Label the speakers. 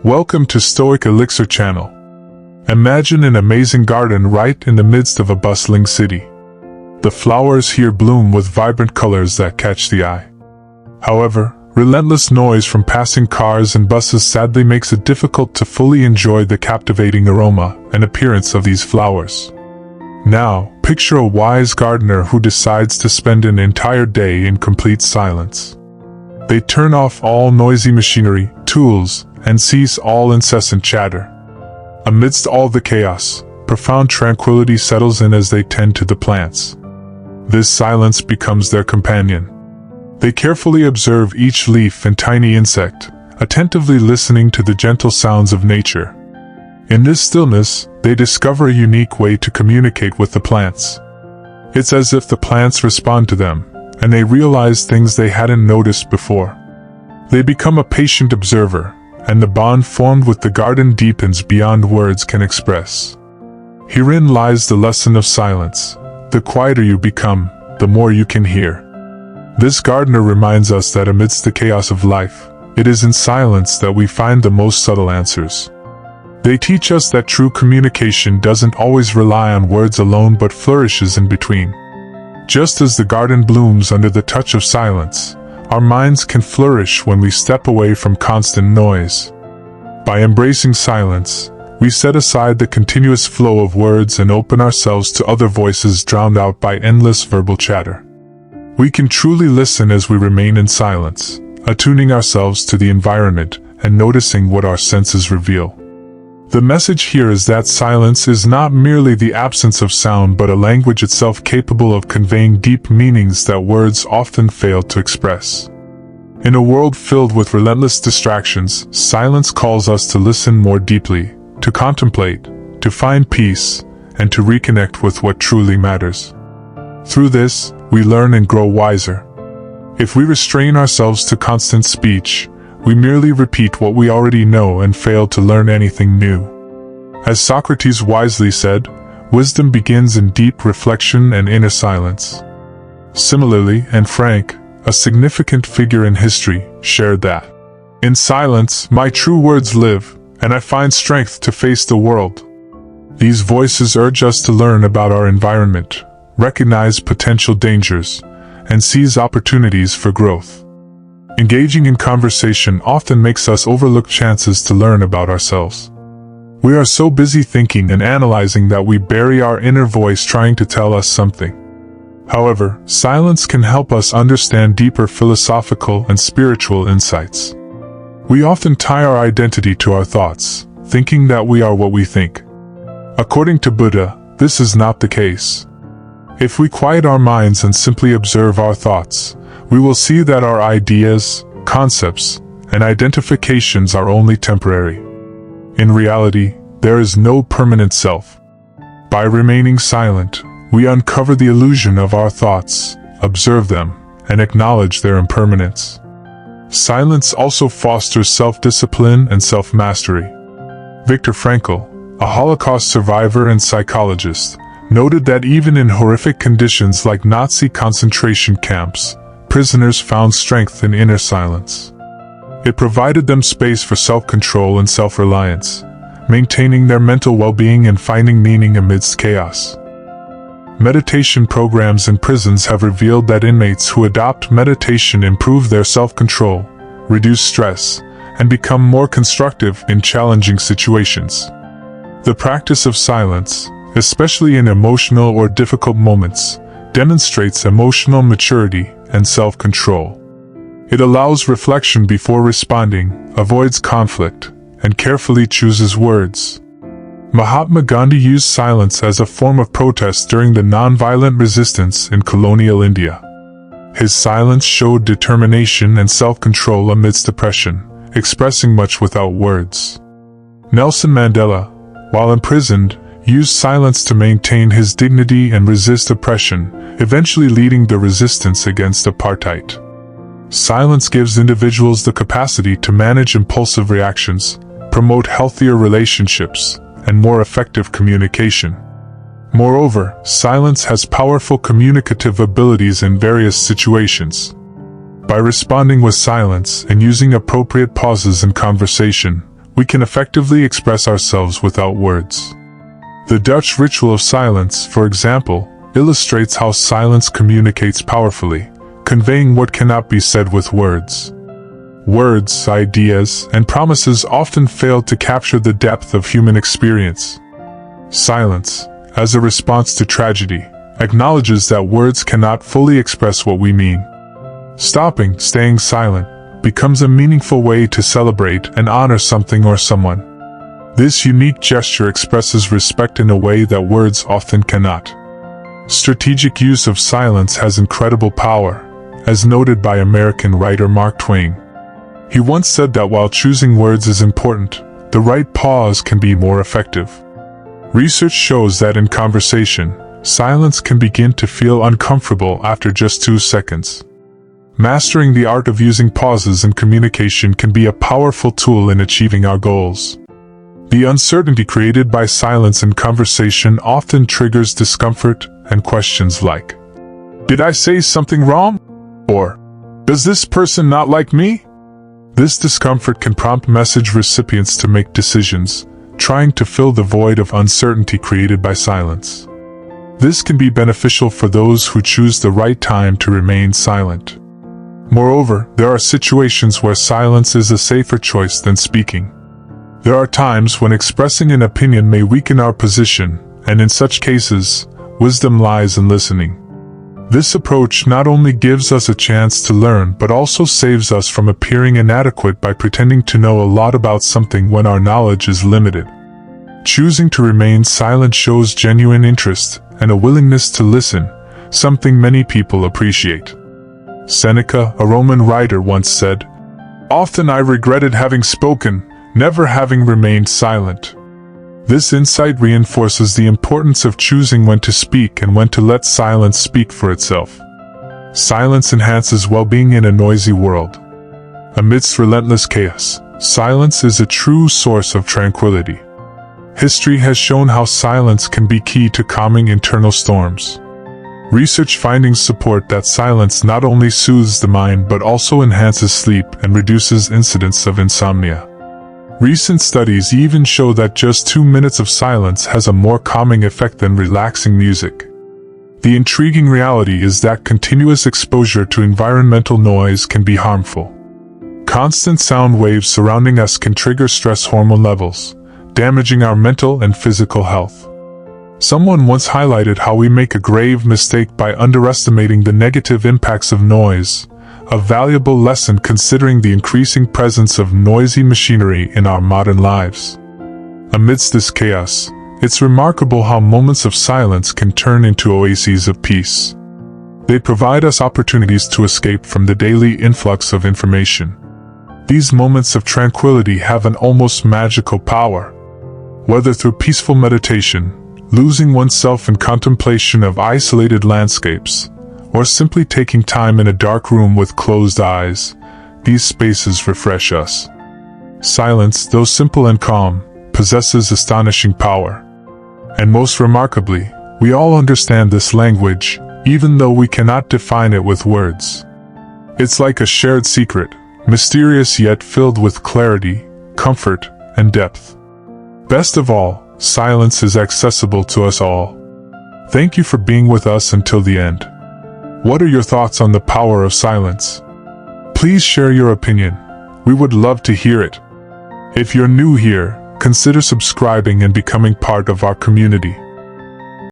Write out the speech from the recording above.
Speaker 1: Welcome to Stoic Elixir channel. Imagine an amazing garden right in the midst of a bustling city. The flowers here bloom with vibrant colors that catch the eye. However, relentless noise from passing cars and buses sadly makes it difficult to fully enjoy the captivating aroma and appearance of these flowers. Now, picture a wise gardener who decides to spend an entire day in complete silence. They turn off all noisy machinery, tools, and cease all incessant chatter. Amidst all the chaos, profound tranquility settles in as they tend to the plants. This silence becomes their companion. They carefully observe each leaf and tiny insect, attentively listening to the gentle sounds of nature. In this stillness, they discover a unique way to communicate with the plants. It's as if the plants respond to them, and they realize things they hadn't noticed before. They become a patient observer, and the bond formed with the garden deepens beyond words can express. Herein lies the lesson of silence. The quieter you become, the more you can hear. This gardener reminds us that amidst the chaos of life, it is in silence that we find the most subtle answers. They teach us that true communication doesn't always rely on words alone but flourishes in between. Just as the garden blooms under the touch of silence, our minds can flourish when we step away from constant noise. By embracing silence, we set aside the continuous flow of words and open ourselves to other voices drowned out by endless verbal chatter. We can truly listen as we remain in silence, attuning ourselves to the environment and noticing what our senses reveal. The message here is that silence is not merely the absence of sound but a language itself capable of conveying deep meanings that words often fail to express. In a world filled with relentless distractions, silence calls us to listen more deeply, to contemplate, to find peace, and to reconnect with what truly matters. Through this, we learn and grow wiser. If we restrain ourselves to constant speech, we merely repeat what we already know and fail to learn anything new. As Socrates wisely said, wisdom begins in deep reflection and inner silence. Similarly, Anne Frank, a significant figure in history, shared that, "In silence, my true words live, and I find strength to face the world." These voices urge us to learn about our environment, recognize potential dangers, and seize opportunities for growth. Engaging in conversation often makes us overlook chances to learn about ourselves. We are so busy thinking and analyzing that we bury our inner voice trying to tell us something. However, silence can help us understand deeper philosophical and spiritual insights. We often tie our identity to our thoughts, thinking that we are what we think. According to Buddha, this is not the case. If we quiet our minds and simply observe our thoughts, we will see that our ideas, concepts, and identifications are only temporary. In reality, there is no permanent self. By remaining silent, we uncover the illusion of our thoughts, observe them, and acknowledge their impermanence. Silence also fosters self-discipline and self-mastery. Viktor Frankl, a Holocaust survivor and psychologist, noted that even in horrific conditions like Nazi concentration camps, prisoners found strength in inner silence. It provided them space for self-control and self-reliance, maintaining their mental well-being and finding meaning amidst chaos. Meditation programs in prisons have revealed that inmates who adopt meditation improve their self-control, reduce stress, and become more constructive in challenging situations. The practice of silence, especially in emotional or difficult moments, demonstrates emotional maturity and self-control. It allows reflection before responding, avoids conflict, and carefully chooses words. Mahatma Gandhi used silence as a form of protest during the nonviolent resistance in colonial India. His silence showed determination and self-control amidst oppression, expressing much without words. Nelson Mandela, while imprisoned, used silence to maintain his dignity and resist oppression, eventually leading the resistance against apartheid. Silence gives individuals the capacity to manage impulsive reactions, promote healthier relationships, and more effective communication. Moreover, silence has powerful communicative abilities in various situations. By responding with silence and using appropriate pauses in conversation, we can effectively express ourselves without words. The Dutch ritual of silence, for example, illustrates how silence communicates powerfully, conveying what cannot be said with words. Words, ideas, and promises often fail to capture the depth of human experience. Silence, as a response to tragedy, acknowledges that words cannot fully express what we mean. Staying silent, becomes a meaningful way to celebrate and honor something or someone. This unique gesture expresses respect in a way that words often cannot. Strategic use of silence has incredible power, as noted by American writer Mark Twain. He once said that while choosing words is important, the right pause can be more effective. Research shows that in conversation, silence can begin to feel uncomfortable after just 2 seconds. Mastering the art of using pauses in communication can be a powerful tool in achieving our goals. The uncertainty created by silence in conversation often triggers discomfort and questions like, "Did I say something wrong?" Or, "Does this person not like me?" This discomfort can prompt message recipients to make decisions, trying to fill the void of uncertainty created by silence. This can be beneficial for those who choose the right time to remain silent. Moreover, there are situations where silence is a safer choice than speaking. There are times when expressing an opinion may weaken our position, and in such cases, wisdom lies in listening. This approach not only gives us a chance to learn but also saves us from appearing inadequate by pretending to know a lot about something when our knowledge is limited. Choosing to remain silent shows genuine interest and a willingness to listen, something many people appreciate. Seneca, a Roman writer, once said, "Often I regretted having spoken, never having remained silent." This insight reinforces the importance of choosing when to speak and when to let silence speak for itself. Silence enhances well-being in a noisy world. Amidst relentless chaos, silence is a true source of tranquility. History has shown how silence can be key to calming internal storms. Research findings support that silence not only soothes the mind but also enhances sleep and reduces incidence of insomnia. Recent studies even show that just 2 minutes of silence has a more calming effect than relaxing music. The intriguing reality is that continuous exposure to environmental noise can be harmful. Constant sound waves surrounding us can trigger stress hormone levels, damaging our mental and physical health. Someone once highlighted how we make a grave mistake by underestimating the negative impacts of noise, a valuable lesson considering the increasing presence of noisy machinery in our modern lives. Amidst this chaos, it's remarkable how moments of silence can turn into oases of peace. They provide us opportunities to escape from the daily influx of information. These moments of tranquility have an almost magical power. Whether through peaceful meditation, losing oneself in contemplation of isolated landscapes, or simply taking time in a dark room with closed eyes, these spaces refresh us. Silence, though simple and calm, possesses astonishing power. And most remarkably, we all understand this language, even though we cannot define it with words. It's like a shared secret, mysterious yet filled with clarity, comfort, and depth. Best of all, silence is accessible to us all. Thank you for being with us until the end. What are your thoughts on the power of silence? Please share your opinion. We would love to hear it. If you're new here, consider subscribing and becoming part of our community.